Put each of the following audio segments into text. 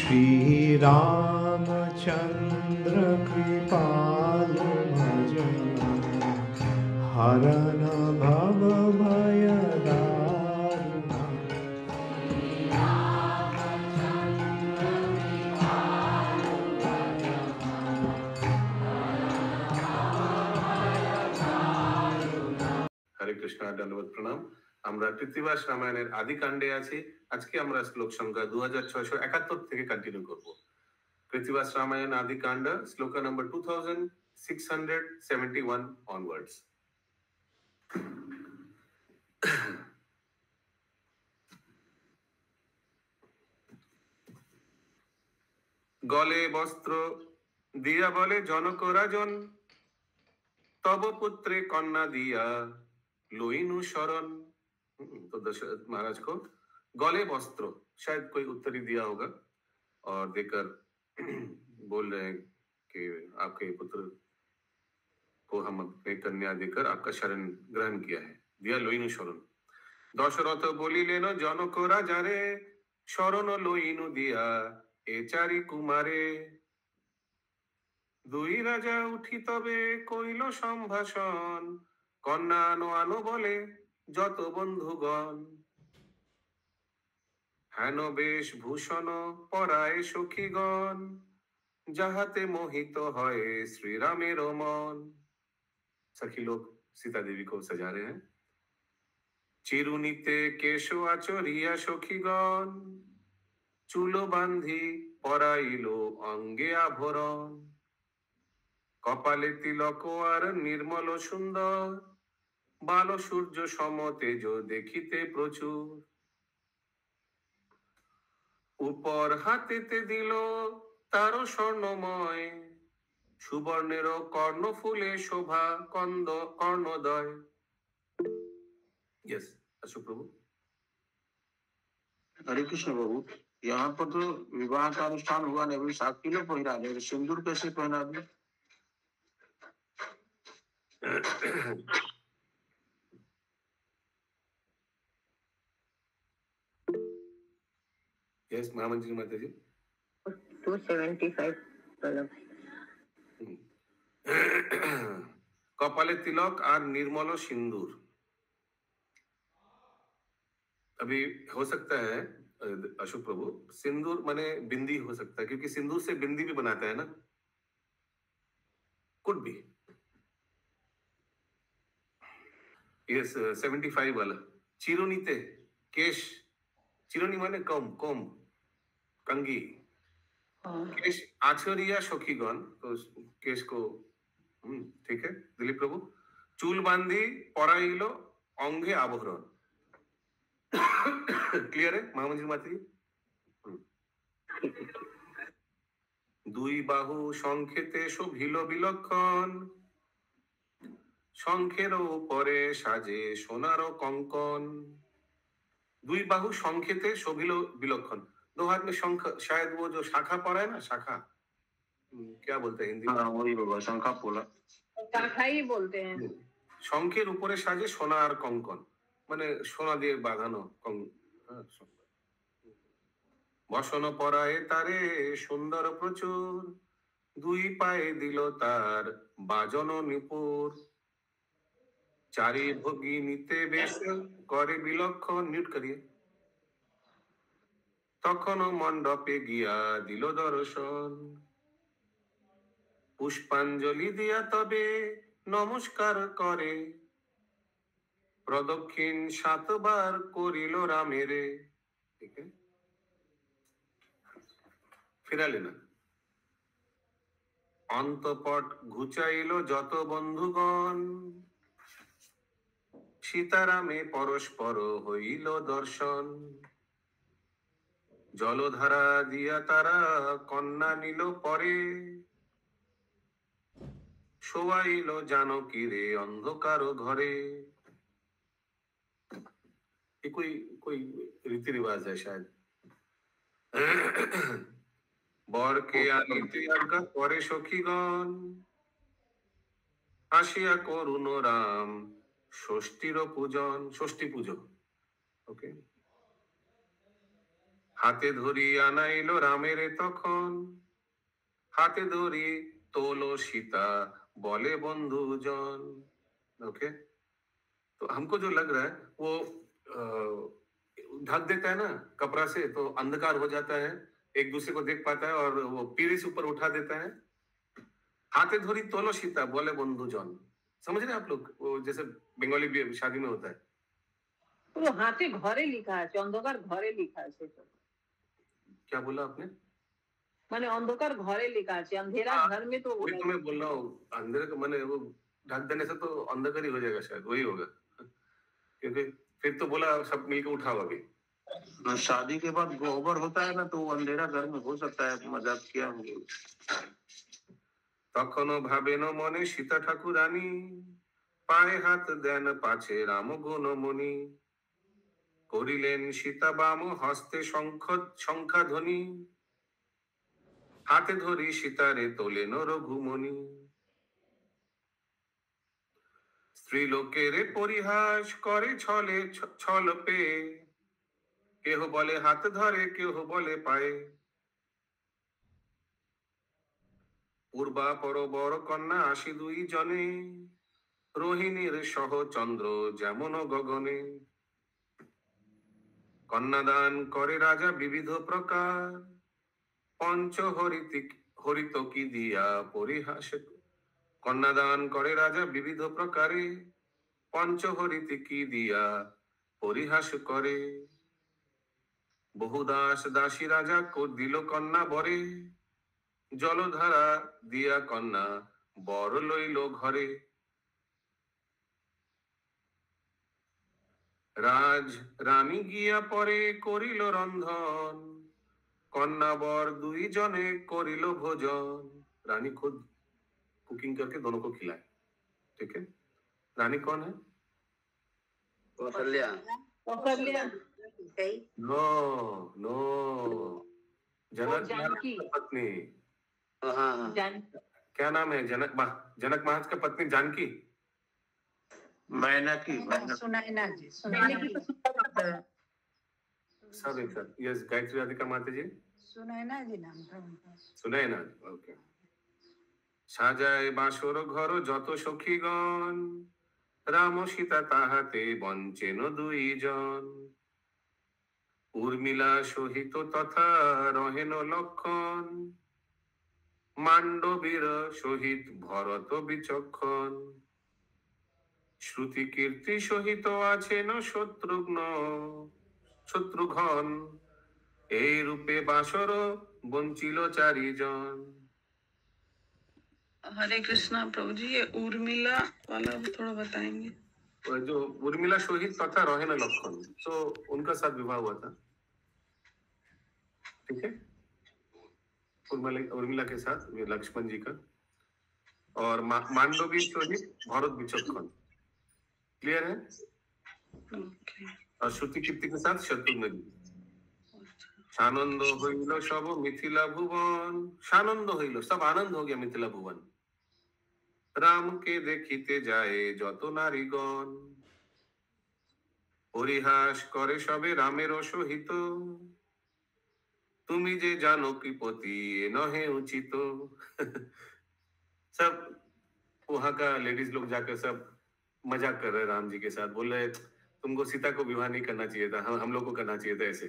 श्री रामचंद्र कृपालु भजन हरन भव भय दारुण। हरे कृष्णा दंडवत प्रणाम। আমরা কৃত্তিবাস রামায়ণের আদি কাণ্ডে আছি। আজকে আমরা শ্লোক সংখ্যা 2671 থেকে কন্টিনিউ করব। কৃত্তিবাস রামায়ণ আদি কাণ্ড শ্লোক নম্বর 2671 অনওয়ার্ডস। গলে বস্ত্র দিয়া বলে জনক রাজন, তব পুত্রে কন্যা দিয়া লইনু शरण। तो दशरथ महाराज को गले वस्त्र, शायद कोई उत्तरी दिया होगा और देकर बोल रहे हैं कि आपके पुत्र को हम अपने कन्या देकर आपका शरण ग्रहण किया है, दिया लइनु शरण। दशरथ बोलिलेन जनक राजारे, शरण लइनु दिया ए चारि कुमारे। দুই রাজা উঠি তবে কইল সম্ভাষণ, কন্যা আনো আনো বলে যত বন্ধুগণ। হেন বেশ ভূষণ পরায় সখীগণ, যাহাতে মোহিত হয় শ্রীরামের মন। सखी लोग सीता देवी को सजा रहे हैं। চিরুনিতে কেশ আচরিয়া সখীগণ, চুলো বান্ধি পরাইল অঙ্গে আভরণ। কপালে তিলক আর নির্মল সুন্দর, বাল সূর্য সম তেজ দেখিতে প্রচুর। উপর হাতেতে দিল তার স্বর্ণময়, সুবর্ণের কর্ণফুলে শোভা কর্ণদয়। यस अशोक प्रभु। हरे कृष्ण बाबू, यहाँ पर तो विवाह का अनुष्ठान हुआ नहीं, अभी साक्षी लोग पहना दे, सिंदूर कैसे पहना दे? यस महामंत्री माता जी। 275 कपाले तिलक और निर्मल सिंदूर। अभी हो सकता है अशोक प्रभु, सिंदूर माने बिंदी हो सकता है, क्योंकि सिंदूर से बिंदी भी बनाता है ना, कुड भी। यस 75 वाला। चिरुनीते केश, चिरुनी माने कम कम कंगी, केश आचरिया सखीगण, तो केश को ठीक है दिलीप प्रभु। चूल बांधी पराइलो अंगे आभरण। क्लियर है महामंत्री माता जी? দুই বাহু সংখ্যেতে শোভিল বিলক্ষণ, শঙ্খের উপরে সাজে সোনার কঙ্কন। দুই বাহু সংখ্যেতে শোভিল বিলক্ষণ, दो हाथ में शंख, शायद वो जो शाखा पड़ा है ना, शाखा क्या बोलते हैं हिंदी में? हाँ वही बाबा, शंखा पोला, शाखा ही बोलते हैं। শঙ্খের উপরে সাজে সোনা আর কঙ্কন, মানে সোনা দিয়ে বাঁধানো বসন পরায় তারে সুন্দর প্রচুর, দুই পায়ে দিল তার বাজন নিপুর। চারি ভোগী নিতে বেশ করে বিলক্ষণ, নিউট করিয়ে। তখন মণ্ডপে গিয়া দিল দর্শন, পুষ্পাঞ্জলি দিয়া তবে নমস্কার করে। প্রদক্ষিণ 7 বার করিল রামেরে। ঠিক আছে, ফিরালে না। অন্তপট ঘুচাইল যত বন্ধুগণ, সীতারামে পরস্পর হইল দর্শন। জলধারা দিয়া তারা কন্যা নিল পরে, শোয়াইল জানকীরে অন্ধকার ঘরে। ये कोई रीति रिवाज है शायद। বরকে আনিতে আজ্ঞা করে সখীগণ, আসিয়া করুণ রাম ষষ্ঠীর পূজন, ষষ্ঠী পুজো। ওকে, হাতে ধরি আনাইলো রামের তখন, হাতে ধরি তোলো सीता बोले बंधु जन। ओके, तो हमको जो लग रहा है वो ढक देता है ना कपड़ा से, तो अंधकार हो जाता है, एक दूसरे को देख पाता है, और वो पीढ़ी से ऊपर उठा देता है। हाथे धरी तोलो सीता बोले बंधु जन, समझ रहे हैं आप लोग? वो जैसे बंगाली भी शादी में होता है। পুরো হাতে ঘরে লেখা আছে, অন্ধকার ঘরে লেখা আছে তো। क्या बोला आपने? মানে অন্ধকার ঘরে লেখা আছে, अंधेरा घर में तो वही तो मैं बोल रहा हूँ, अंधेरे का मैंने वो ढक देने से तो अंधकार ही हो जाएगा, शायद वही होगा। क्योंकि फिर तो बोला सब मिलकर उठाओ अभी। शादी के बाद गोबर होता है ना, तो वो अंधेरा घर में हो सकता है, मजाक किया हम लोग। তখনও ভাবেন মনে সীতা ঠাকুরানী, পায়ে হাত দেন পাছে রাম গুণমণি, করিলেন সীতা বাম হস্তে শঙ্খাধ্বনি, হাতে ধরি সীতারে তোলেন রঘুমণি। স্ত্রীলোকেরে পরিহাস করে ছলে ছল পেয়ে, কেহ বলে হাত ধরে কেহ বলে পায়ে, পূর্বা পর বড় কন্যা আসি দুই জনে, রোহিণীর সহ চন্দ্র যেমন গগনে। কন্যাদান করে রাজা বিবিধ প্রকার, পঞ্চ হরিত কি দিয়া পরিহাস। কন্যাদান করে রাজা বিবিধ প্রকারে, পঞ্চ হরিতি কি দিয়া পরিহাস করে। বহু দাস দাসী রাজা দিল কন্যা বরে, জলধারা দিয়া কন্যা বর লইল ঘরে। রাজ রানী গিয়া পরে করিল রন্ধন, कन्या बर दुई जने करिलो भोजन। रानी खुद कुकिंग करके दोनों को खिलाए। ठीक है, रानी कौन है? कौशल्या। नो नो, जनक जानकी महाराज का पत्नी। हाँ, क्या नाम है? जनक महाराज का पत्नी जानकी। मैनाकी। सुनैना जी, सब एक साथ। यस, गायत्री राधिका माता जी। सुनैना जी नाम था उनका। सुनैना, ओके। সাজায় বাসর ঘর যত সখীগণ, রাম সীতা তাহাতে বঞ্চেন দুইজন। উর্মিলা সহিত তথা রহেন লক্ষণ, মান্ডবীর সহিত ভরত বিচক্ষণ। শ্রুতি কীর্তি সহিত আছেন শত্রুঘ্ন, এই রূপে বাসর বঞ্চিল চারিজন। हरे कृष्णा प्रभु जी, ये उर्मिला वाला थोड़ा बताएंगे? जो उर्मिला शोहित तथा रोहिण लक्षण, तो उनका साथ विवाह हुआ था। ठीक है, उर्मिला के साथ लक्ष्मण जी का, और मांडवी शोहित भरत विचक्षण। क्लियर है? और श्रुति कीर्ति के साथ शत्रुघ्न जी। सानंद हইল सब मिथिला भुवन, सानंद हইল सब आनंद हो गया मिथिला भुवन। राम के देखिते जाए যত নারীগণ, পরিহাস করে সবে রামের সহিত, তুমি যে জানো কি পতি এ নহে উচিত। सब वहां का लेडीज लोग जाकर सब मजाक कर रहे राम जी के साथ, बोल रहे तुमको सीता को विवाह नहीं करना चाहिए था, हम लोग को करना चाहिए था ऐसे।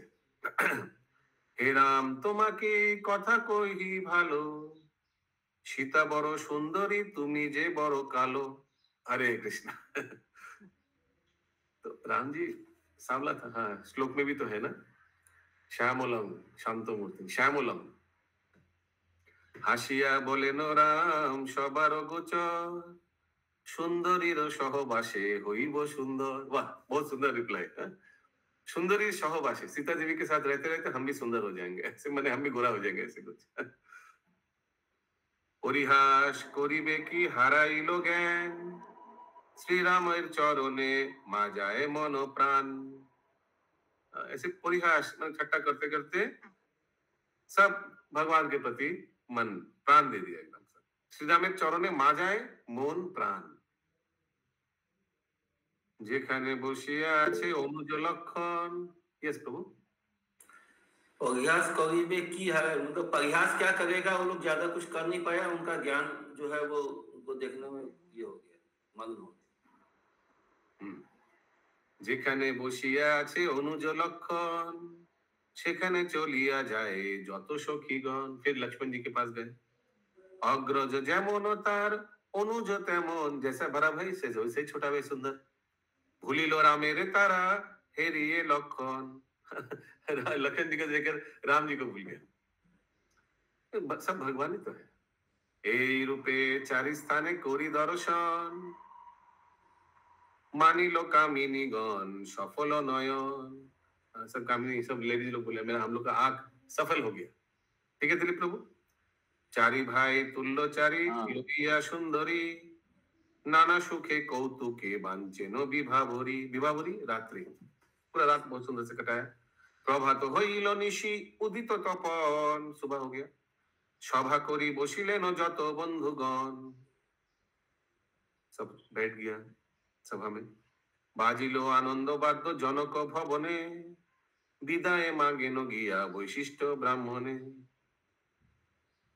हे राम তোমাকে কথা কইহি ভালো, सीता बड़ो सुंदरी तुमी जे बड़ो कालो। हरे कृष्णा। तो राम जी सांवला था। हाँ, श्लोक में भी तो है ना, श्यामलम शांतो मूर्ति श्यामलम। हासिया बोले नो राम सबार गोचर, सुंदरीर सहबासे हईब सुंदर। वाह, बहुत सुंदर रिप्लाई। सुंदरी सहबासे, सीता देवी के साथ रहते रहते हम भी सुंदर हो जाएंगे, ऐसे मैंने हम भी गोरा हो जाएंगे, ऐसे कुछ। পরিহাস করিবে কি হারাইল জ্ঞান, শ্রীরামের চরণে মা যায় মন প্রাণ। ऐसे परिहास ठट्टा करते करते सब भगवान के प्रति मन प्राण दे दिया एकदम से। श्रीरामेर चरणे मा যায় মন প্রাণ। যেখানে বসিয়া আছে অনুজ লক্ষণ। यस प्रभु। प्रयास करीबे की है, मतलब प्रयास क्या करेगा, वो लोग ज्यादा कुछ कर नहीं पाया, उनका ज्ञान जो है वो उनको देखने में ये हो गया, मग्न हो गया। যেখানে বসিয়া আছে অনুজ লক্ষণ সেখানে চলিয়া যায় যত সখীগণ। फिर लक्ष्मण जी के पास गए। अग्रज যেমন তার অনুজ তেমন, जैसा बड़ा भाई से वैसे ही छोटा भाई सुंदर। भूलिल रामेर तारा हेरिए लक्षण। लखन जी को देखकर राम जी को भूल गया। सब भगवान ही तो है। এই রূপে চারি স্থানে করি দর্শন मानिलो कामिनी गण सफल नयन। सब कामिनी सब लेडीज लोग बोले मेरा हम लोग का आंख सफल हो गया। ठीक है दिलीप प्रभु। चारी भाई तुल्य चारी लोहिया सुंदरी नाना सुखे कौतुके बांचेनो विभावरी। विभावरी रात्रि, पूरा रात बहुत सुंदर से कटाया। प्रभात হইল নিশি উদিত তপন, सुबह हो गया। सभा करी बसिलेन যত बंधुगण, सब बैठ गया सभा में। बाजिलो आनंद बाद्य जनक भवने विदाय मागेन गिया वैशिष्ट ब्राह्मणे।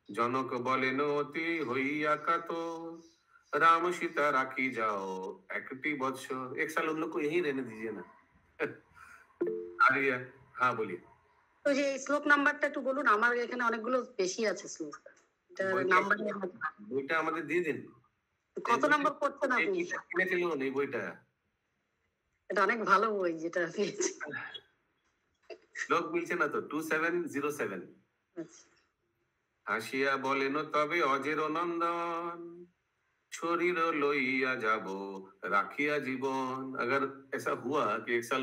जनक बोलेन अति हइया कातर राम सीता राखी जाओ एकटी बत्सर। एक साल उन लोग को यहीं रहने दीजिए ना। आर्या हाँ बोलिए। তো যে শ্লোক নাম্বারটা একটু বলুন, আমার এখানে অনেকগুলো বেশি আছে শ্লোক, এটা নাম্বার বইটা আমাদের দিয়ে দিন। কত নাম্বার পড়ছেন আপনি? কিনেছিল এই বইটা, এটা অনেক ভালো বই যেটা দিয়েছে। শ্লোক মিলছে না তো 2707। আচ্ছা, হাসিয়া বলেন তবে অজের নন্দন শরীর লইয়া যাব রাখিया जीवन। अगर ऐसा हुआ कि एक साल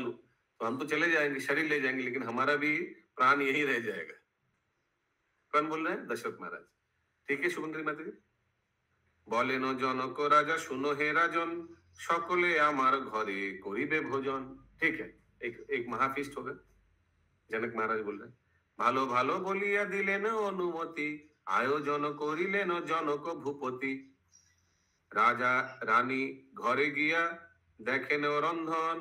तो हम तो चले जाएंगे, शरीर ले जाएंगे, लेकिन हमारा भी प्राण यही रह जाएगा। कौन बोल रहे हैं? दशरथ महाराज। ठीक है शुभंकरी माता जी। বলেন জনক রাজা শুনো হে রাজন সকলে আমার ঘরে করিবে ভোজন। ठीक है, एक महाफीस्ट होगा। जनक महाराज बोल रहे ভালো ভালো বলিয়া দিলেন অনুমতি আয়োজন করিলেন জনক ভূপতি। রাজা রানী ঘরে গিয়া দেখেন রন্ধন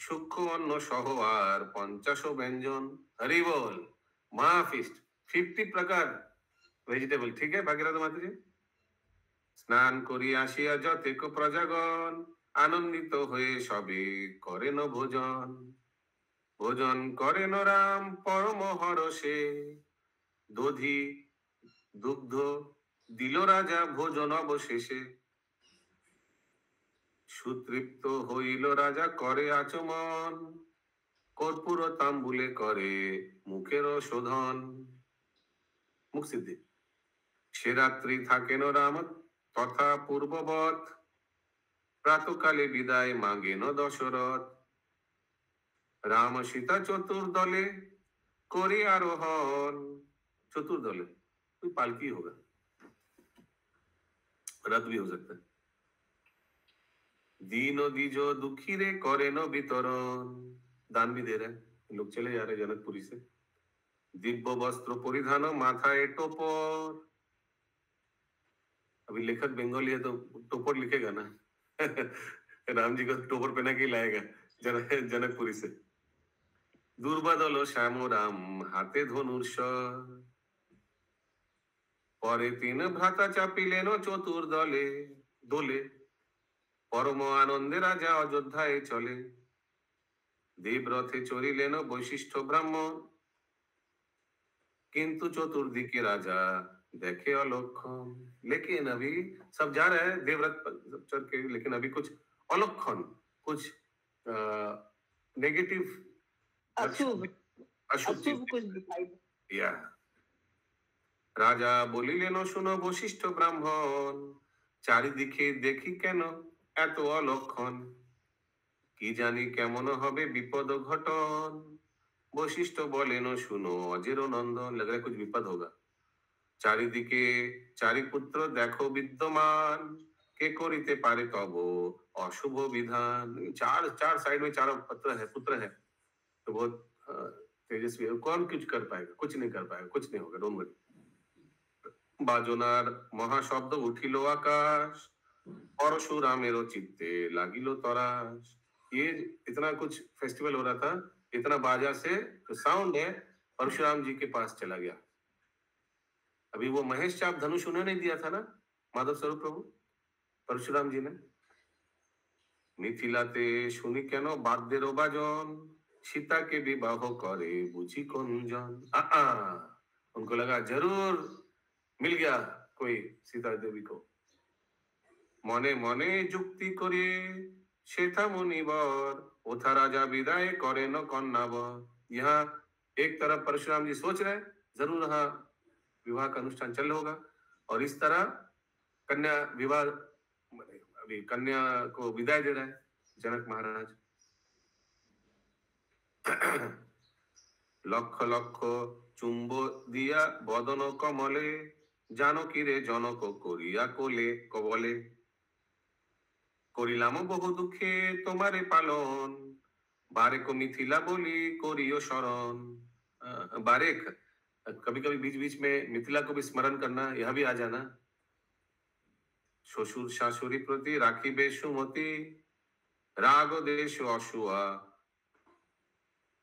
সূক্ষ্ম অন্ন সহ আর 50 ব্যঞ্জন। হরি বল। महाफीस्ट 50 प्रकार वेजिटेबल। ठीक है भागीरथ माता जी। স্নান করি আসিয়া যতেক প্রজাগণ আনন্দিত হয়ে সবে করেন ভোজন। ভোজন করেন রাম পরম হরষে দধি দুগ্ধ দিল রাজা ভোজন অবশেষে। সুতৃপ্ত হইল রাজা করে আচমন কর্পূর তাম্বুলে করে মুখের শোধন। মুখ সিদ্ধি। সে রাত্রি থাকেন রাম তথা পূর্ববৎ প্রাতকালে বিদায় মাগেন দশরথ। রাম সীতা চতুর্দলে করি আরোহণ। चतुर्दल कोई पालकी होगा, रथ भी हो सकता है। दीन दीजो दुखी रे करे न वितरण। दान भी दे रहे हैं लोग। चले जा रहे जनकपुरी से। दिव्य वस्त्र परिधान माथाए टोपर। अभी लेखक बंगाली है तो टोपर लिखेगा ना। राम जी को टोपर पहना के लाएगा जनकपुरी से। दुर्बादल श्याम राम हाथे धनुर्षर পরে তিন ভ্রাতা চাপিলেন চতুর্দলে দোলে পরম আনন্দে রাজা অযোধ্যায় চলে। দেবরথে চড়িলেন বৈশিষ্ট্য ব্রাহ্মণ কিন্তু চতুর্দিকে राजा देखे अलक्षण। लेकिन अभी सब जा रहे हैं देवव्रत चढ़ के, लेकिन अभी कुछ अलक्षण, कुछ नेगेटिव अशुभ अशुभ कुछ दिखाई दे। या রাজা বলিলেন শুনো বশিষ্ঠ ব্রাহ্মণ চারিদিকে দেখি কেন এত অলক্ষণ কি জানি কেমন হবে বিপদ ঘটন। বশিষ্ঠ বলেন শুনো অজের নন্দন। लग रहा है कुछ विपद होगा। চারিদিকে চারি পুত্র দেখো বিদ্যমান কে করিতে পারে তব অশুভ বিধাन। चार चार साइड में चारों पुत्र है तो बहुत तेजस्वी है। कौन कुछ कर पाएगा? कुछ नहीं कर पाएगा, कुछ नहीं होगा। Don't worry. बाजनार महाशब्द उठिल आकाश परशुरामेरो चित्ते लागिलो तरास। ये इतना कुछ फेस्टिवल हो रहा था, इतना बाजा से जो साउंड है परशुराम जी के पास चला गया। अभी वो महेश चाप धनुष उन्होंने दिया था ना माधव स्वरूप प्रभु, परशुराम जी ने। मिथिलाते শুনি কেন বাদ্যের বাজন, सीता के विवाह करे बुझी कौन जान। उनको लगा जरूर मिल गया कोई सीता देवी को। মনে মনে যুক্তি করে शेथा मुनिवर, ओथा राजा विदाय करे न कन्यावर। यहाँ एक तरफ परशुराम जी सोच रहे जरूर हाँ विवाह का अनुष्ठान चल होगा, और इस तरह कन्या विवाह अभी कन्या को विदाई दे रहा है जनक महाराज। লক্ষ লক্ষ চুম্ব দিয়া বদন কমলে, জানকী রে জনক করিয়া কোলে কবলে। করিলাম বহু দুঃখে তোমারে পালন, बारेक मिथिला बोली कोरियो शरण। बारेक कभी कभी बीच बीच में मिथिला को भी स्मरण करना, यह भी आ जाना। শ্বশুর শাশুড়ি প্রতি রাখিবে সুমতি, রাগ देश अशुआ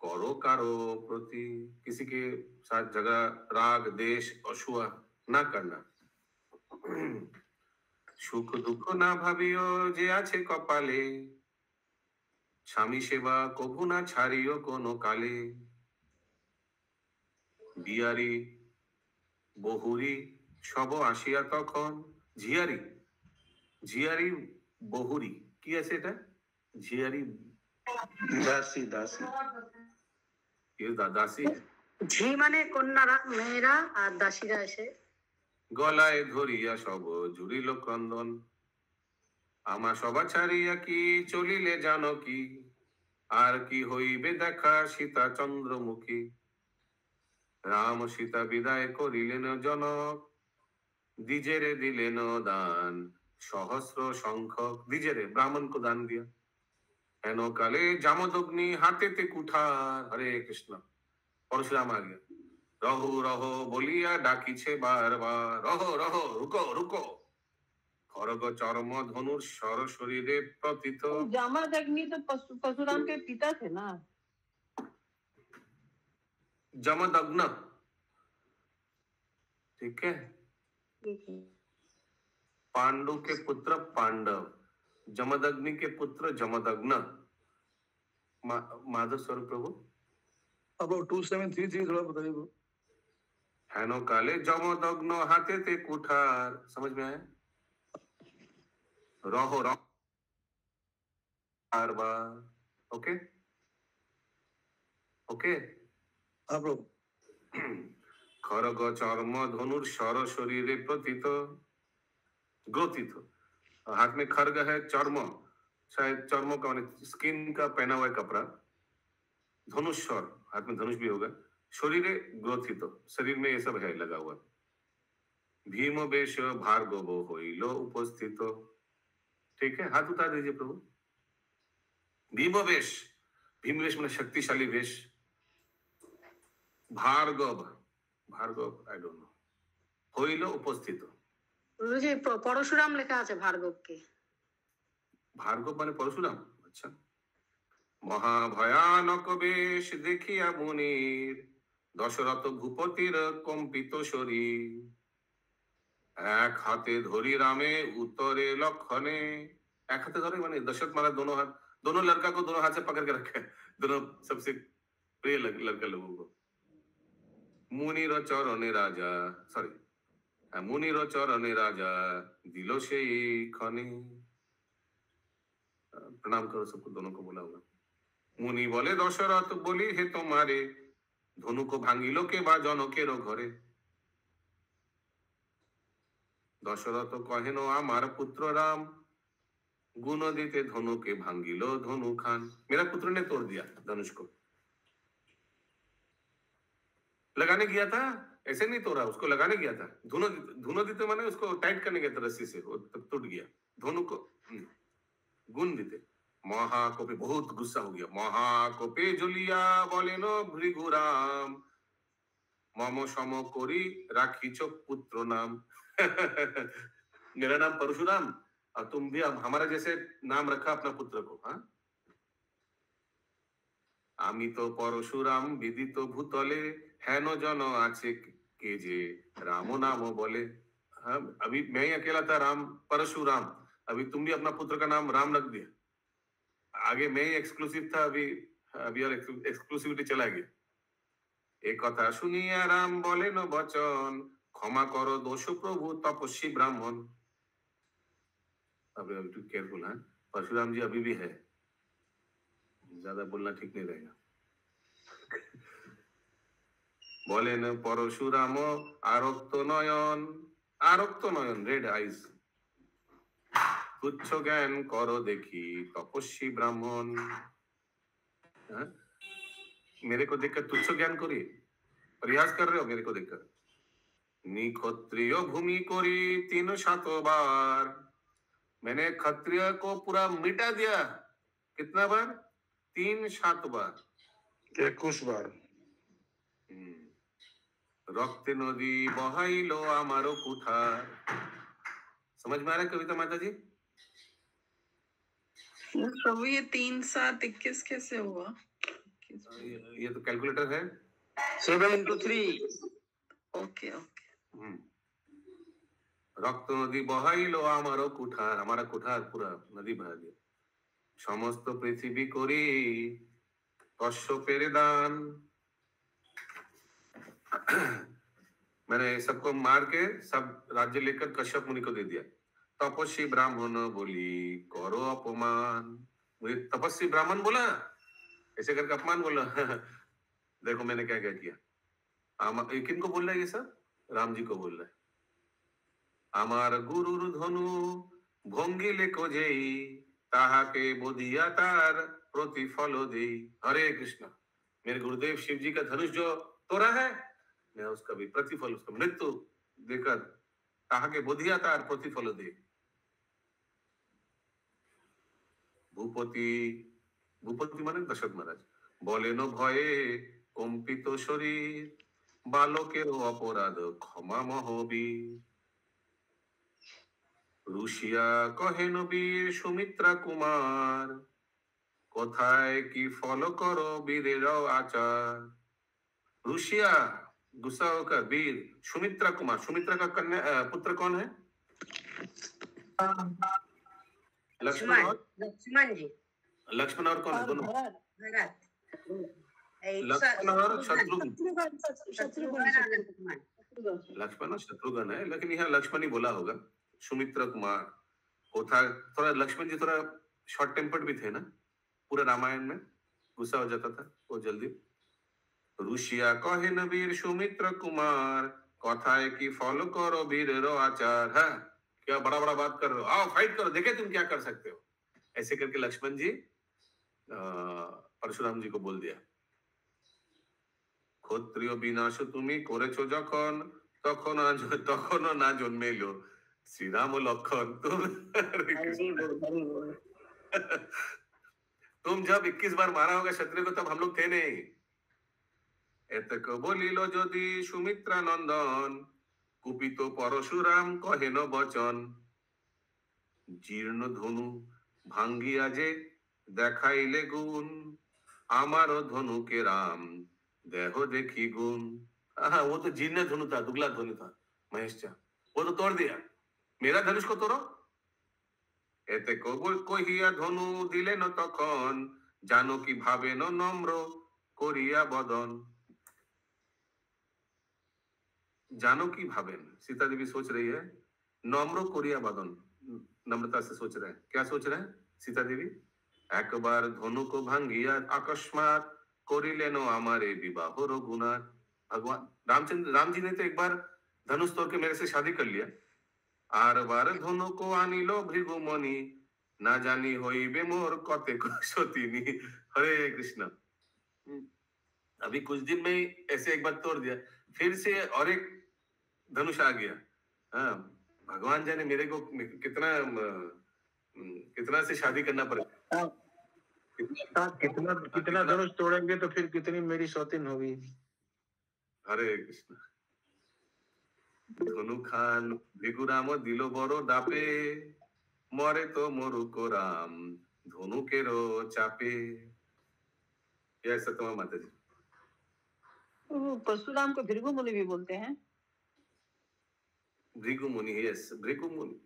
करो कारो प्रति। किसी के साथ झगड़ा राग देश अशुआ ना करना। সুখ দুঃখ না ভাবিও যে আছে কপালে, স্বামী সেবা কভু না ছাড়িও কোনো কালে। বিয়ারি বহুরি সব আসিয়া তখন, ঝিয়ারি ঝিয়ারি বহুরি কি আছে এটা? ঝিয়ারি दासी दासी দাসী। ঝি মানে কন্যারা মেয়েরা, আর দাসীরা এসে গলায় ধরিয়া সব জুড়িল ক্রন্দন, আমা সবা ছাড়িয়া কি চলিলে জানকী, আর কি হইবে দেখা সীতা চন্দ্রমুখী। রাম সীতা বিদায় করিলেন জনক, দ্বিজেরে দিলেন দান सहस्र संख्यक। द्विजेरे ब्राह्मण को दान दिया। हेन काले जामदग्नि हाथे ते कुठार। हरे कृष्ण। परशुराम आ गया। रहो रहो बोलिया डाकीछे बार बार, रहो रहो रुको रुको। खरग चर्म धनुर सर शरीरे प्रतित। जामदग्नि तो परशुराम के पिता थे ना। जमदग्न, ठीक है। पांडु के पुत्र पांडव, जमदग्नि के पुत्र जमदग्न। माधव स्वरूप प्रभु अब 2733 थोड़ा बताइए। हेनो काले जमदग्न हाथे ते कुठार। समझ में आया? रहो रहो बार बार। Okay okay. हाँ प्रभु। खरग चर्म धनुर सर शरीरे प्रतित ग्रोथित। हाथ में खरग है, चर्म शायद चर्म का स्किन का पहना हुआ है कपड़ा। धनुष्वर हाथ में धनुष भी होगा। शरीर ग्रोथित, शरीर में ये सब है लगा हुआ। भीम वेश भार्गव होइलो उपस्थित। ठीक है, हाथ उतार दीजिए प्रभु। भीम वेश, भीम वेश मतलब शक्तिशाली वेश। Bhargava, Bhargava I don't know. होइलो उपस्थित। परशुराम लेखा আছে ভার্গবকে। भार्गव माने परशुराम। अच्छा। महाभयानक वेश देखिया मुनिर, दशरथ भूपतिर कंपित शरीर। एक हाथे धरी रामे उत्तरे लखने। एक हाथे धरे माने दशरथ मारा दोनों हाथ, दोनों लड़का को दोनों हाथ से पकड़ के रखे, दोनों सबसे प्रिय लड़का लोगों को। मुनिर चरणे राजा, सॉरी मुनिर चरणे राजा दिलो से खने। प्रणाम करो सबको, दोनों को बोला होगा। मुनि बोले दशरथ बोली हे तुम्हारे, धनु को भांगिलो के बा जनकेरो घरे। दशरथ कहेन आमार पुत्र राम, गुण दीते धनु के भांगिलो धनु खान। मेरा पुत्र ने तोड़ दिया धनुष को। लगाने गया था, ऐसे नहीं तोड़ा, उसको लगाने गया था। धुनो दीते माने उसको टाइट करने गया था रस्सी से, वो टूट गया। धनु को गुण दीते। महाकोपे बहुत गुस्सा हो गया। महाकोपे जुलिया बोले नो भृगुराम, मम सम कोरी राखीचो पुत्र नाम। मेरा नाम परशुराम और तुम भी अब हमारा जैसे नाम रखा अपना पुत्र को। हाँ, आमी तो परशुराम विदित भूतले, हेन जन आचे के जे राम नाम बोले। हाँ, अभी मैं ही अकेला था राम परशुराम, अभी तुम भी अपना पुत्र का नाम राम रख दिया। आगे मैं ही एक्सक्लूसिव था, अभी अभी और एक्सक्लूसिविटी चला गया। एक कथा सुनिया राम बोले न बचन, क्षमा करो दोष प्रभु तपस्वी ब्राह्मण। अभी अभी टू केयरफुल है, परशुराम जी अभी भी है, ज्यादा बोलना ठीक नहीं रहेगा। बोले न परशुराम आरक्त नयन रेड आइज, तुच्छ ज्ञान करो देखी तपस्वी ब्राह्मण। हाँ? मेरे को देखकर तुच्छ ज्ञान करी, प्रयास कर रहे हो मेरे को देखकर। निक्षत्रिय भूमि कोरी 300 बार, मैंने क्षत्रिय को पूरा मिटा दिया। कितना बार? 300 बार। 21 बार। रक्त नदी बहाइलो आमारो कुठार। समझ में आ रहा है कविता माता जी? प्रभु ये 3 7 21 कैसे हुआ? ये तो कैलकुलेटर है। 7 into 3। Okay okay. रक्त नदी बहाइलो आमारो कुठार, हमारा कुठार पूरा नदी बहा दिया। समस्त पृथ्वी करी कश्यपेर दान, मैंने सबको मार के सब राज्य लेकर कश्यप मुनि को दे दिया। तपस्वी ब्राह्मण बोली करो अपमान, मुझे तपस्वी ब्राह्मण बोला, ऐसे करके अपमान बोला। देखो मैंने क्या क्या किया। किनको बोल रहा है ये सब? राम जी को बोल रहा है। আমার গুরুর ধনু ভঙ্গিলে কোজেই, তাহাকে বধিয়া তার प्रतिफल देई। हरे कृष्ण, मेरे गुरुदेव शिव जी का धनुष जो तोड़ा है, मैं उसका भी प्रतिफल, उसका मृत्यु देकर ताहाके बोधिया तार प्रतिफल दे। भूपति, भूपति माने दशरथ महाराज, बोलेन भये कम्पित शरीर, बालकेर अपराध क्षमा महबीर। रुषिया कहेन वीर सुमित्रा कुमार, कोथाय की फॉलो करो वीरेर आचार। रुषिया गुस्सा होकर वीर सुमित्रा कुमार, सुमित्रा का कन्या पुत्र कौन है? लक्ष्मण और लक्ष्मण जी। लक्ष्मण और कौन है? दोनों लक्ष्मण और शत्रुघ्न। लक्ष्मण और शत्रुघ्न है, लेकिन यहाँ लक्ष्मण ही बोला होगा। सुमित्रा कुमार कोथा, थोड़ा लक्ष्मण जी थोड़ा शॉर्ट टेम्पर्ड भी थे ना, पूरा रामायण में गुस्सा हो जाता था वो जल्दी। रुषिया कहे न वीर सुमित्र कुमार, कथाए की फॉलो करो वीरेरो आचार। है क्या बड़ा बड़ा बात कर रहे हो, आओ फाइट करो, देखे तुम क्या कर सकते हो। ऐसे करके लक्ष्मण जी परशुराम जी को बोल दिया। क्षत्रिय विनाश तुमी करेছো যখন, তখনও না জন্মেলো श्रीराम लखन। तुम जब 21 बार मारा होगा क्षत्रिय को, तब हम लोग थे नहीं। एतक बोलिलो यदि सुमित्रा नंदन, कुपित परशुराम कहेन बचन। जीर्ण धनु भांगिया जे देखाइले गुण, आमारो धनु के राम देहो देखी गुण। हाँ, वो तो जीर्ण धनु था, दुगला धनु था महेश चा, वो तो तोड़ दिया। मेरा धनुष को तोड़ो। एते कहिया धनु दिले न तखन, जानो की भावे न नम्र करिया बदन। जानो की भावे, सीता देवी सोच रही है नम्र करिया बदन, नम्रता से सोच रहे हैं। क्या सोच रहे हैं सीता देवी? एक बार धनु को भांगिया अकस्मात, करिले न हमारे विवाह रो गुनार। भगवान राम जी ने तो एक बार धनुष तोड़ के मेरे से शादी कर लिया, आर बार धनु को आनिलो भृगुमणि, ना जानी होइबे मोर कते सतीनी। हरे कृष्ण। अभी कुछ दिन में ऐसे एक बार तोड़ दिया, फिर से और एक धनुष आ गया। हाँ, भगवान जाने मेरे को कितना से शादी करना पड़ेगा। कितना धनुष तोड़ेंगे तो फिर कितनी मेरी सौतीन होगी। हरे कृष्ण। धनु खान भृगुराम दिलो बड़ो डापे, मरे तो मोरु को राम धनु के रो चापे। यह सत्यमा माता जी। वो परशुराम को भृगु मुनि भी बोलते हैं। भृगु मुनि, यस, भृगु मुनि।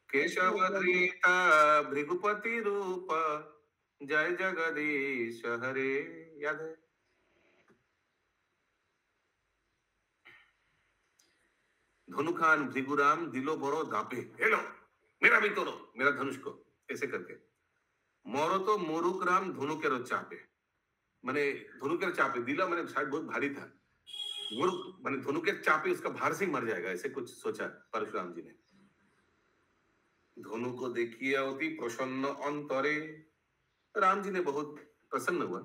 केशवधृता भृगुपति रूप, जय जगदीश हरे। याद है? धनुखान भृगुराम दिलो बड़ो दापे, हेलो मेरा भी तोड़ो, मेरा धनुष को, ऐसे करके। मोरो तो मोरुक राम धनुकेरो चापे, माने धनुकेर चापे दिला, माने शायद बहुत भारी था। मोरुक माने धनुकेर चापे, उसका भार से ही मर जाएगा, ऐसे कुछ सोचा परशुराम जी ने। धनु को देखिए अति प्रसन्न अंतरे, राम जी ने बहुत प्रसन्न हुआ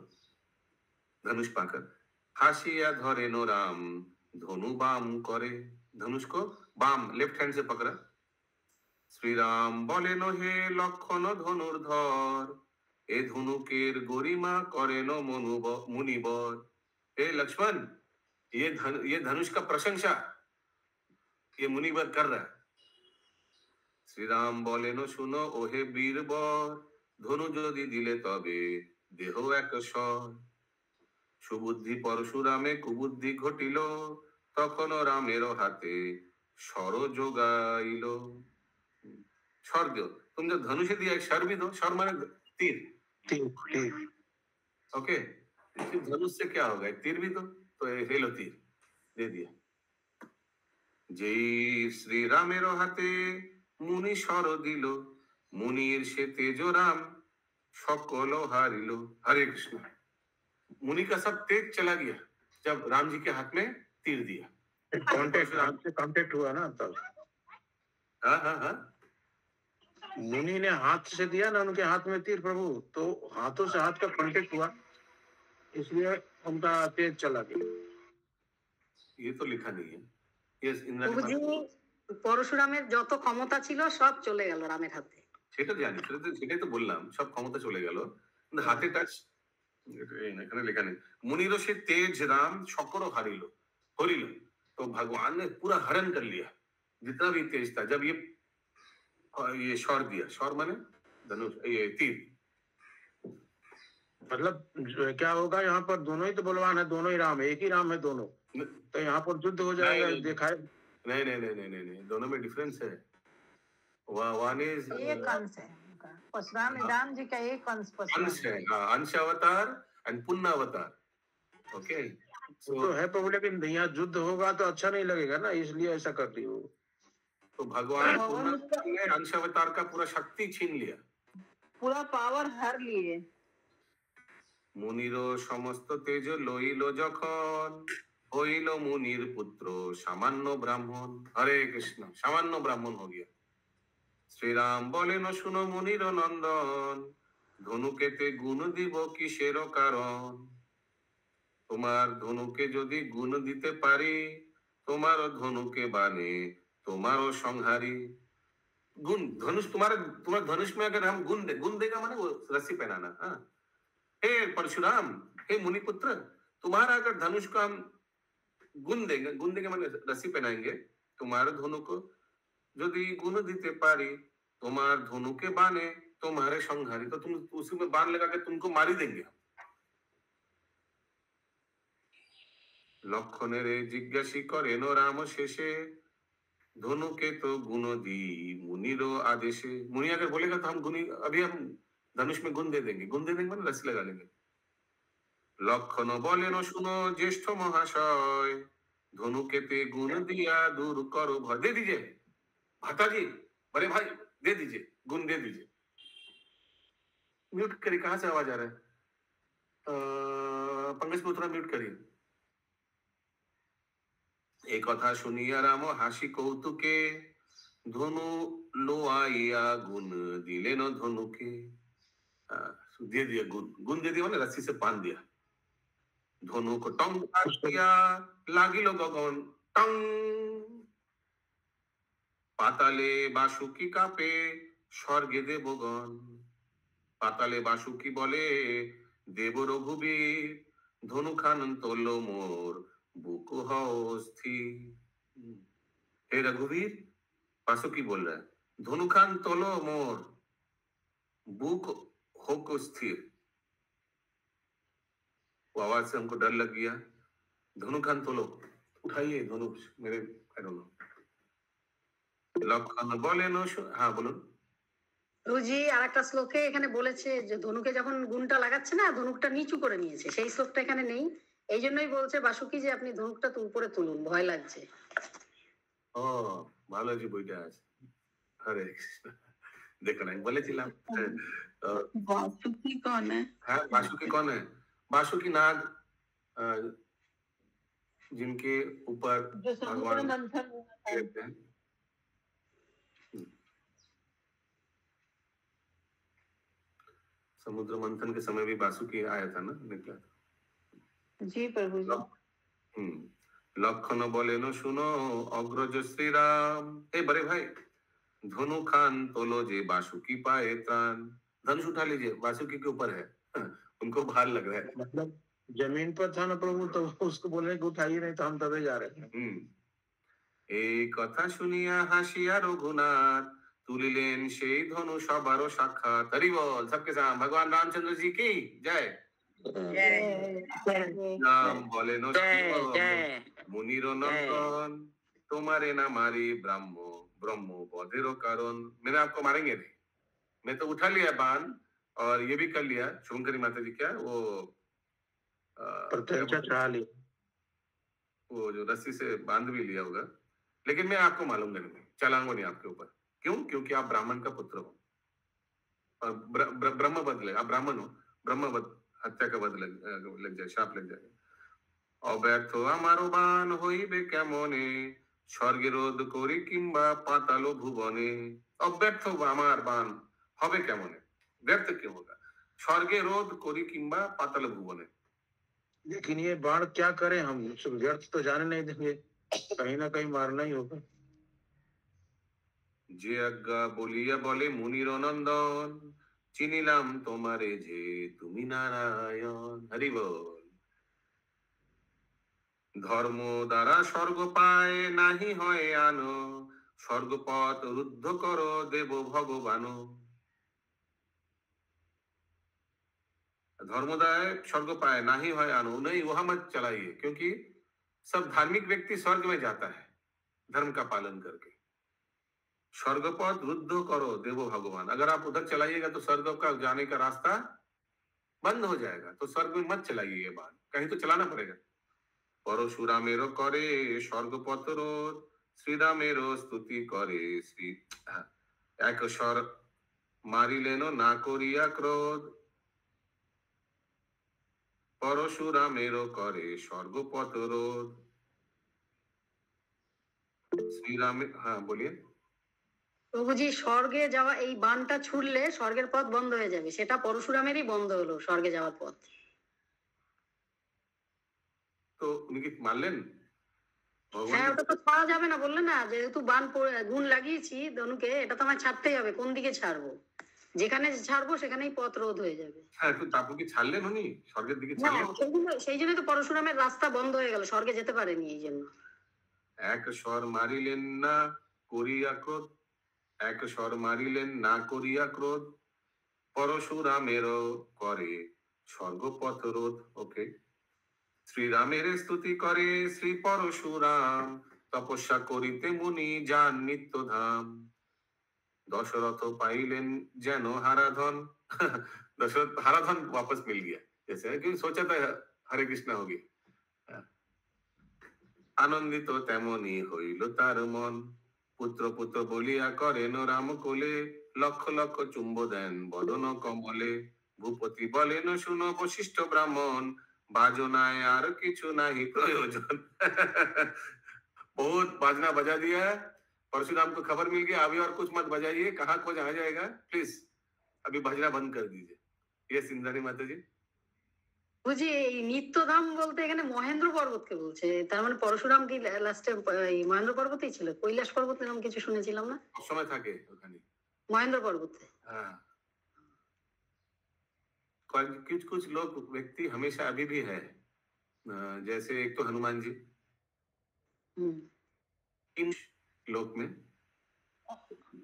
धनुष पाकर। हाशिया धरे नो राम धनु बाम करे, धनुष को बाम लेफ्ट हैंड से पकड़ा। श्री राम बोले नो हे लक्षण धनुर्धर, ए धनुकेर गरिमा करे नो मुनिवर। हे लक्ष्मण, ये धनुष का प्रशंसा ये मुनिवर कर रहा है। श्री राम बोले नो सुनो ओहे वीरवर, धनु যদি দিলে তবে দেহ এক স্বর। সুবুদ্ধি পরশুরামে কুবুদ্ধি ঘটিল, তখন রামের হাতে স্বর যোগাইল। স্বর दो, तुम जो धनुष दिया एक स्वर भी दो। स्वर माने तीर, ठीक। ओके। धनुष से क्या होगा, एक तीर भी दो, तो ये लो तीर दे दिया। जय श्री रामेर हाथे मुनि स्वर दिल, मुनिर से तेज राम सकल हारिल। हरे कृष्ण। मुनि का सब तेज चला गया जब राम जी के हाथ में तीर दिया। कांटेक्ट हुआ ना तब। हाँ हाँ हाँ, मुनि ने हाथ से दिया ना उनके हाथ में तीर प्रभु, तो हाथों से हाथ का कांटेक्ट हुआ, इसलिए उनका तेज चला गया। ये तो लिखा नहीं है। यस, প্রভুজি পরশুরামের যত ক্ষমতা ছিল সব চলে গেল রামের হাতে। সেটা জানি, সেটাই তো বললাম, সব ক্ষমতা চলে গেল, কিন্তু হাতে টাচ এখানে লেখা নেই। मुनिरो से तेज राम सकल हारिल, हरिल, तो भगवान ने पूरा हरण कर लिया जितना भी तेज था जब ये स्वर दिया। स्वर माने धनुष, ये तीर। मतलब क्या होगा, यहाँ पर दोनों ही तो बलवान है, दोनों ही राम है, एक ही राम है दोनों, तो यहाँ पर युद्ध हो जाएगा। देखा है? नहीं, दोनों में डिफरेंस है। वन इज एक अंश है उनका, परशुराम राम जी का एक अंश अंश परशुराम है, हाँ, अंश अवतार एंड पुण्य अवतार। ओके, तो है प्रभु, लेकिन यहाँ युद्ध होगा तो अच्छा नहीं लगेगा ना, इसलिए ऐसा कर दी हो। तो भगवान ने अंश अवतार का पूरा शक्ति छीन लिया, पूरा पावर हर लिए। मुनिरो समस्त तेज लइल जखन, হইল মুনির পুত্র সামান্য ব্রাহ্মণ। হরে কৃষ্ণ। সামান্য ব্রাহ্মণ हो गया। শ্রীরাম বলেন শুনো মুনির নন্দন, ধনুকেতে গুণ দিব কিসের কারণ। তোমার ধনুকে যদি গুণ দিতে পারি, তোমার ধনুকে বানে তোমারও সংহাरी। गुण धनुष तुम्हारे धनुष में अगर हम गुण देगा माने वो रस्सी पहनाना। हाँ, हे परशुराम, हे मुनिपुत्र, तुम्हारा अगर धनुष को हम गुण देंगे माने रस्सी पहनाएंगे तुम्हारे धनु को, यदि गुण दीते पारी तुम्हार धनु के बाने तुम्हारे संहारी, तो तुम उसी में बाण लगा के तुमको मारी देंगे। लक्षणेर जिज्ञासी करेन राम शेषे, धनु के तो गुण दी मुनिरो आदेशे। मुनि अगर बोलेगा तो हम गुणी अभी हम धनुष में गुण दे देंगे। गुण दे देंगे मतलब रस्सी लगा लेंगे। लक्षण बोलेन सुनो ज्येष्ठ महाशय, धनु के ते गुण दिया दूर करो भय। दे दीजिए भाता जी, बड़े भाई दे दीजिए, गुण दे दीजिए। म्यूट करिए, कहाँ से आवाज आ रहा है? पंकज पुत्रा म्यूट करिए। एक कथा सुनिया राम हासी कौतुके, धनु लोआइया गुण दिले न धनु के। दे दिया गुण दे दिया मैंने रस्सी से बांध दिया। धनु को टंग दिया, लागिलो गगन टंग। पाताले बासुकी कापे स्वर्गे देवगण। पाताले बासुकी बोले देव रघुबीर, धनु खान तोलो मोर बुक हो स्थिर। हे रघुवीर, बासुकी बोल रहा है, धनु खान तोलो मोर बुक हो को स्थिर। वो आवाज से हमको डर लग गया। धनुखान तोलो, उठाइए धनुष मेरे, आई डोंट नो। লক্ষণ বলেন হ্যাঁ বলুন। প্রভুজি আর একটা শ্লোকে এখানে বলেছে যে ধনুকে যখন গুণটা লাগাচ্ছে না, ধনুকটা নিচু করে নিয়েছে, সেই শ্লোকটা এখানে নেই। এই জন্যই বলছে বাসুকি যে আপনি ধনুকটা তো উপরে তুলুন, ভয় লাগছে। ও ভালো যে বইটা আছে। হরে কৃষ্ণ, দেখুন আমি বলেছিলাম। वासुकी कौन है? हाँ, बासुकी कौन है? बासुकी नाग, जिनके ऊपर जो समुद्र भगवान मंथन हुआ था। रहते हैं। समुद्र मंथन के समय भी बासुकी आया था ना, निकला था। जी प्रभु जी। লক্ষণ বলেন শুনো অগ্রজ শ্রীরাম, ए बड़े भाई धनु खान तोलो जे बासुकी पाए त्राण। धनुष उठा लीजिए, बासुकी के ऊपर है। उनको भार लग रहा है। मतलब जमीन पर था ना प्रभु, तो उसको बोलने को उठाइए, नहीं तो हम तबे जा रहे हैं। এই কথা শুনিয়া হাসিয়া রঘুনাথ তুলিলেন সেই ধনু সবারও সাক্ষাৎ। হরি বল, सबके साथ भगवान रामचंद्र जी की जय। नाम বলেন মুনির নন্দন, তোমারে না মারি ब्रह्म ब्रह्म बधेरो कारण। मैंने आपको मारेंगे नहीं, मैं तो उठा लिया बाण और ये भी कर लिया। शुभंकरी माता जी क्या वो चढ़ा ली, वो जो रस्सी से बांध भी लिया होगा, लेकिन मैं आपको मालूंगा नहीं, चलाऊंगा नहीं आपके ऊपर। क्यों? क्योंकि आप ब्राह्मण का पुत्र हो और ब्रह्म बद ले, आप ब्राह्मण हो, ब्रह्म बद हत्या का बद लग जाए, शाप लग जाएगा। অব্যর্থ আমারো বান হইবে কেমনে, স্বর্গে রোধ করি কিংবা পাতাল ভুবনে। অব্যর্থ আমার বান হবে কেমনে, ব্যর্থ क्यों होगा? স্বর্গে রোধ করি কিংবা পাতাল ভুবনে। लेकिन ये बाण क्या करें हम, व्यर्थ तो जाने नहीं देंगे, कहीं ना कहीं मारना ही होगा। যে আজ্ঞা বলিয়া বলে মুনির নন্দন, চিনিলাম তোমারে যে তুমি নারায়ণ। হরি বল। ধর্ম দ্বারা স্বর্গ পায় নাহি হয় আনো, স্বর্গপথ রুদ্ধ করো দেব ভগবান। धर्मोदय स्वर्ग पाए ना ही है आनो, नहीं वहां मत चलाइए, क्योंकि सब धार्मिक व्यक्ति स्वर्ग में जाता है धर्म का पालन करके। स्वर्गपथ रुद्ध करो देवो भगवान, अगर आप उधर चलाइएगा तो स्वर्ग का जाने का रास्ता बंद हो जाएगा, तो स्वर्ग में मत चलाइए ये बात, कहीं तो चलाना पड़ेगा। परशुरामेरो करे स्वर्गपथ रोध, श्रीरामेरो स्तुति करे श्री एक स्वर मारिलेनो ना करिया क्रोध। परशुरामेरो करे स्वर्गपथ रोध। श्रीराम, हाँ बोलिए। প্রভুজি স্বর্গে যাওয়া এই বানটা ছুড়লে স্বর্গের পথ বন্ধ হয়ে যাবে, সেটা পরশুরামেরই বন্ধ হলো স্বর্গে যাওয়ার পথ। তো উনি কি মারলেন? হ্যাঁ, ওটা তো ছাড়া যাবে না, বললে না যেহেতু বান গুণ লাগিয়েছি ধনুকে, এটা তো আমার ছাড়তেই হবে। কোন দিকে ছাড়বো? যেখানে ছাড়বো সেখানেই পথ রোধ হয়ে যাবে। হ্যাঁ, তো তারপর কি ছাড়লেন উনি স্বর্গের দিকে ছাড়লেন? সেই জন্য তো পরশুরামের রাস্তা বন্ধ হয়ে গেল, স্বর্গে যেতে পারেনি এই জন্য। এক স্বর মারিলেন না করিয়া ক্রোধ, এক স্বর মারিলেন না করিয়া ক্রোধ, পরশুরামেরও করে স্বর্গপথ রোধ। ওকে, শ্রীরামের স্তুতি করে শ্রী পরশুরাম, তপস্যা করিতে মুনি যান নিত্য ধাম। दशरथ पाइलेन जैनो हराधन। दशरथ हराधन वापस मिल गया, जैसे क्योंकि सोचा था हरे कृष्णा होगी। आनंदित तो तेमनी हईल तार मन, पुत्र पुत्र बोलिया करेन राम कोले, लक्ष लक्ष चुंब देन बदन कमले। भूपति बोलेन शुनो वशिष्ठ ब्राह्मण, बाजनाय आर किछु नाही प्रयोजन। बहुत बाजना बजा दिया है, परशुराम को खबर मिल गया, अभी और कुछ मत बजाइए, कहाँ खोज आ जाएगा, प्लीज अभी बजना बंद कर दीजिए। ये सिंधारी माता जी বুঝি এই নিত্যধাম বলতে এখানে মহেন্দ্র পর্বতকে বলছে, তার মানে পরশুরাম কি লাস্টে মহেন্দ্র পর্বতেই ছিল? কৈলাস পর্বত এরকম কিছু শুনেছিলাম না, সব সময় থাকে ওখানে মহেন্দ্র পর্বতে। हाँ, कुछ कुछ लोग व्यक्ति हमेशा अभी भी है, जैसे एक तो हनुमान जी इन लोक में,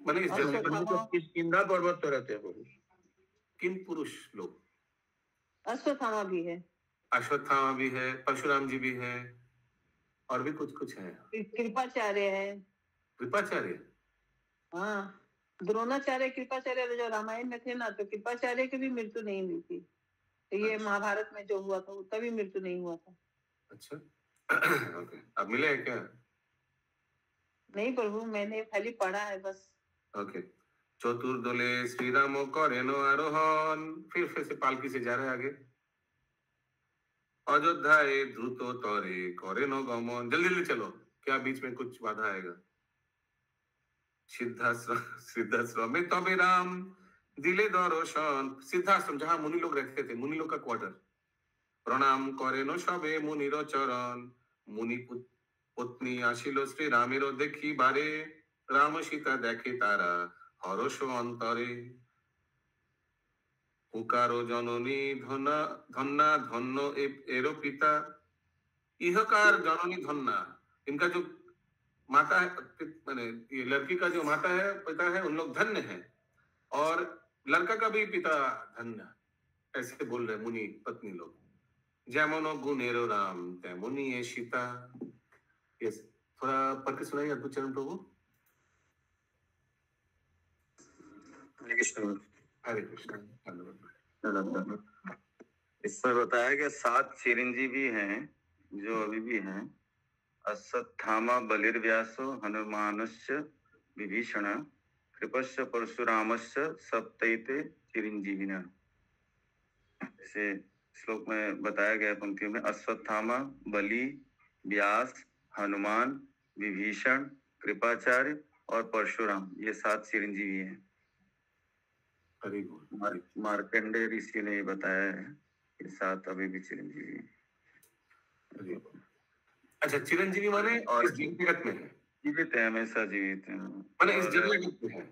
माने इस जगह किस किंदा पर्वत पर रहते हैं वो किन पुरुष लोग। अश्वत्थामा भी है। अश्वत्थामा भी है, परशुराम जी भी हैं, और भी कुछ है। कृपाचार्य है। कृपाचार्य? हाँ, द्रोणाचार्य कृपाचार्य जो रामायण में थे ना, तो कृपाचार्य की भी मृत्यु नहीं हुई थी। तो ये महाभारत में जो हुआ था तभी मृत्यु नहीं हुआ था। अच्छा। ओके, अब मिले हैं क्या? नहीं प्रभु, मैंने खाली पढ़ा है बस। ओके। चतुर्दले श्री राम करेनो आरोहण, फिर से पालकी से जा रहे हैं आगे। अयोध्या द्रुत तरे करेनो गमन, जल्दी जल्दी चलो, क्या बीच में कुछ बाधा आएगा? सिद्धाश्रम में तबे राम दिले दर्शन, सिद्धाश्रम जहां मुनि लोग रहते थे, मुनि लोग का क्वार्टर। प्रणाम करेनो सबे मुनिर चरण, मुनि पत्नी आशिल श्री रामेर देखी बारे, राम सीता देखे तारा हरस अंतरे, पुकारो जननी धन्ना धन्ना धन्नो एरो पिता, इहकार जननी धन्ना, इनका जो माता है, माने ये लड़की का जो माता है, पिता है, उन लोग धन्य हैं, और लड़का का भी पिता धन्य, ऐसे बोल रहे मुनि पत्नी लोग। जेमनो गुणेरो राम तेमुनि ये सीता। यस, थोड़ा पढ़ के सुनाइए अद्भुत चरण प्रभु। हरे कृष्ण। हरे कृष्ण। इसमें बताया गया 7 चिरंजीवी हैं जो अभी भी हैं। अश्वत्थामा बलिर्व्यासो हनुमानस्य विभीषण कृपस्य परशुरामस्य सप्तैते चिरंजीविना। इसे श्लोक में बताया गया पंक्तियों में, अश्वत्थामा, बलि, व्यास, हनुमान, विभीषण, कृपाचार्य और परशुराम, ये 7 चिरंजीवी हैं। मार्कंडे ऋषि ने बताया है कि 7 अभी भी चिरंजीवी हैं। अच्छा, चिरंजीवी माने और इस जगत में है, जीवित है, हमेशा जीवित है, माने इस जगत में है।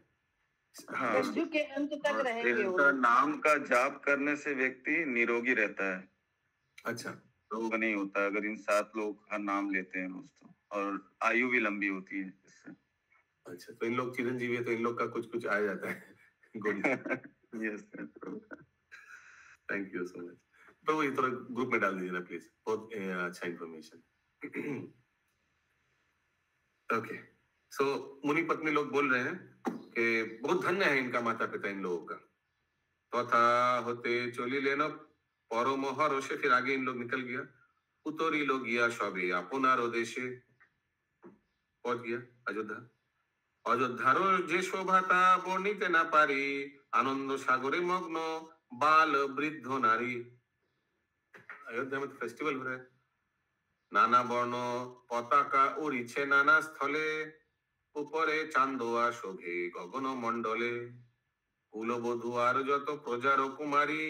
हाँ, के अंत तक रहेंगे वो। इनका नाम का जाप करने से व्यक्ति निरोगी रहता है। अच्छा, रोग नहीं होता अगर इन 7 लोग का नाम लेते हैं दोस्तों, और आयु भी लंबी होती है इससे। अच्छा, तो इन लोग चिरंजीवी है, तो इन लोग का कुछ आ जाता है। Yes, thank you so much. तो ये थोड़ा ग्रुप में डाल दीजिए ना प्लीज, बहुत अच्छा इंफॉर्मेशन। ओके, सो मुनि पत्नी लोग बोल रहे हैं कि बहुत धन्य है इनका माता पिता इन लोगों का। तथा होते चोली लेना परम हर्षे, फिर आगे इन लोग निकल गया। उतरी लोग गया सबे अपनार देशे, पहुंच गया अयोध्या। अयोध्यार जे शोभाता बर्णिते ना पारी, आनंद सागरे मग्न बाल वृद्ध नारी। अयोध्या में तो फेस्टिवल हो रहा है, नाना वर्ण पताका उड़ीছে नाना स्थले, উপরে চান্দোয়া শোভে গগন মণ্ডলে, কুলবধূ আর যত প্রজার কুমারী,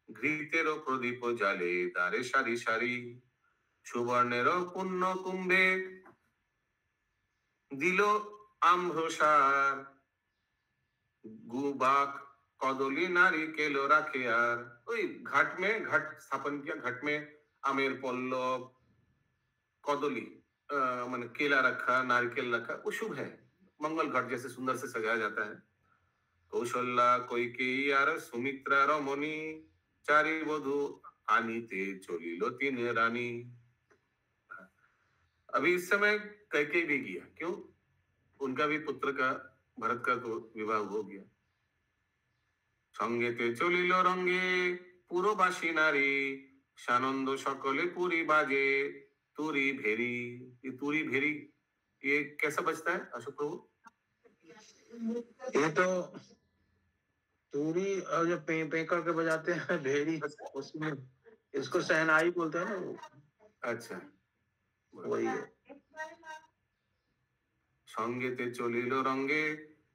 ঘৃতের প্রদীপ জালে দ্বারে সারি সারি, সুবর্ণের পুণ্য কুম্ভে দিল আম্রসার, गुबाक कदली नारी केलो राखे यार। वही घाट में घाट स्थापन किया, घाट में आमेर पल्लव कदली माने केला रखा, नारिकेल रखा, वो शुभ है, मंगल घाट जैसे सुंदर से सजाया जाता है। कौशल्या कैकेयी यार सुमित्रा रमणी, चारी वधु आनीते चलिलो 3 रानी। अभी इस समय कैकेयी भी गया, क्यों? उनका भी पुत्र का, भरत का तो विवाह हो गया। संगेते चलिल रंगे पुरबासी नारी, सानंद सकले पुरी बाजे तुरी भेरी। ये तुरी भेरी ये कैसा बजता है अशोक प्रभु? ये तो तुरी और जो पे पे करके बजाते हैं भेरी, उसमें इसको सहनाई बोलते हैं ना वो। अच्छा, वही है। संगेते चलिल रंगे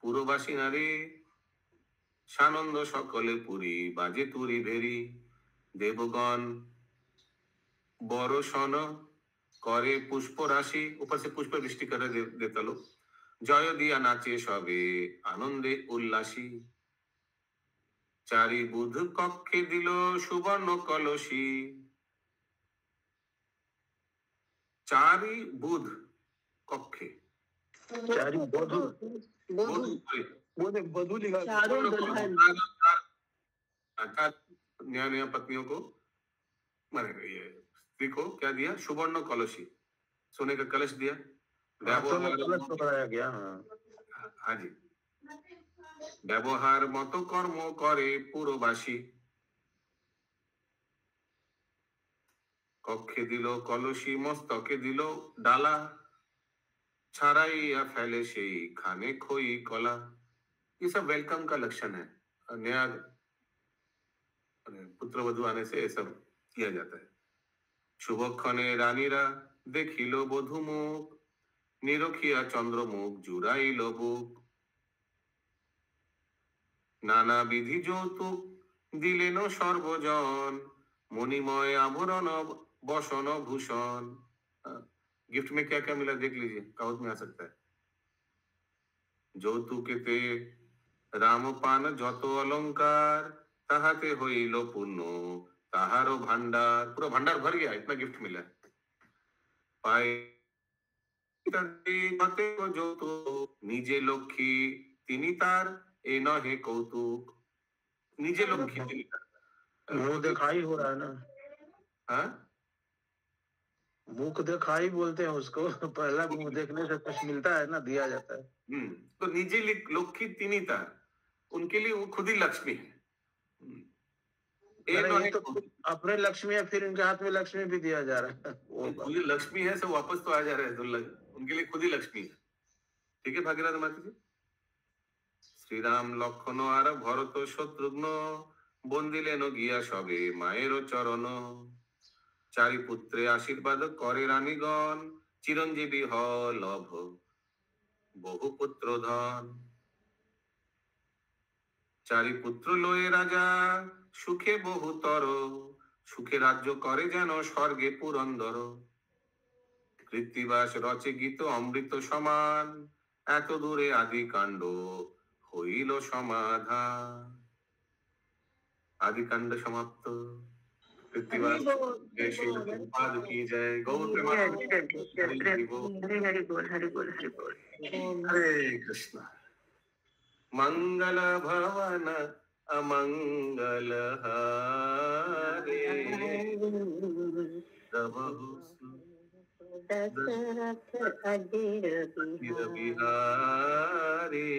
पुरबासी नारी, सानंद सकले पुरी बाजे तुरी भेरी। देवगण बरसन करे पुष्प राशि, ऊपर से पुष्प वृष्टि कर देता लोग। जय दिया नाचे सबे आनंदे उल्लासी, चारि बुध कक्षे दिल सुवर्ण कलसी। चारि बुध कक्षे, चारी बधू बधू लिखा चारों दुल्हन, नया नया पत्नियों को माने ये स्त्री को क्या दिया? सुवर्ण कलशी, सोने का कलश दिया। हाथों में ব্যবহার कलश पकड़ाया गया। हाँ हाँ जी, ব্যবহার মতো কর্ম করে পুরবাসী, কক্ষে দিল কলসি, মস্তকে দিল ডালা, छाड़ाइया फैले से खाने खोई कला। ये सब वेलकम का लक्षण है। नया पुत्र वधु आने से ये सब किया जाता है। शुभक्षणे रानीरा देखिलो बधू मुख, निरखिया चंद्रमुख जुड़ाइल बुक, नाना विधि যৌতুক দিলেন সর্বজন, মণিময় आभूषण बसन भूषण। गिफ्ट में क्या क्या मिला देख लीजिए, काउंट में आ सकता है। যৌতুকেতে রামপান যত অলंकार, তাহাতে হইল পূর্ণ তাহারও ভান্ডার। पूरा भंडार भर गया, इतना गिफ्ट मिला। पाए যৌতুক, নিজে লক্ষ্মী তিনি তার, এ নহে কৌতুক। নিজে লক্ষ্মী তিনি তার। मुंह दिखाई हो रहा है ना। हाँ, मुख दिखाई बोलते हैं उसको। पहला मुंह देखने से कुछ मिलता है ना, दिया जाता है। तो निजी लक्ष्मी तिनी तार, उनके लिए वो खुद ही लक्ष्मी है। ये तो अपने लक्ष्मी है, फिर इनके हाथ में लक्ष्मी भी दिया जा रहा है। वो खुद ही लक्ष्मी है, सब वापस तो आ जा रहे हैं, तो उनके लिए खुद ही लक्ष्मी है। ठीक है भागीरथ माता जी। श्री राम लक्ष्मण और भरत शत्रुघ्न, बंदिलेन गिया सबे माয়ের চরণ। चारि पुत्रे आशीर्वाद करे रानीगण, चिरंजीवी ह लभ बहु पुत्र धन। चारि पुत्र लये राजा सुखे बहुतर, सुखे राज्य करे जेन स्वर्गे पुरंदर। কৃত্তিবাস রচে গীত অমৃত সমান, এত দূরে আদি কাণ্ড হইল সমাধান। आदि कांड समाप्त। कृत्तिवास पाद की जय। गौ हरे कृष्ण। मंगल भवन अमंगल हारे, प्रभु दशरथ अधीर बिहारी।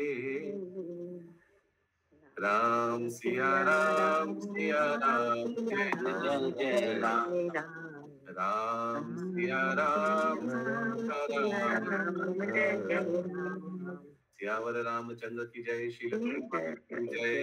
राम सिया राम जय जय राम, राम सिया राम सियावर रामचंद्र की जय। श्री लक्ष्मण की जय।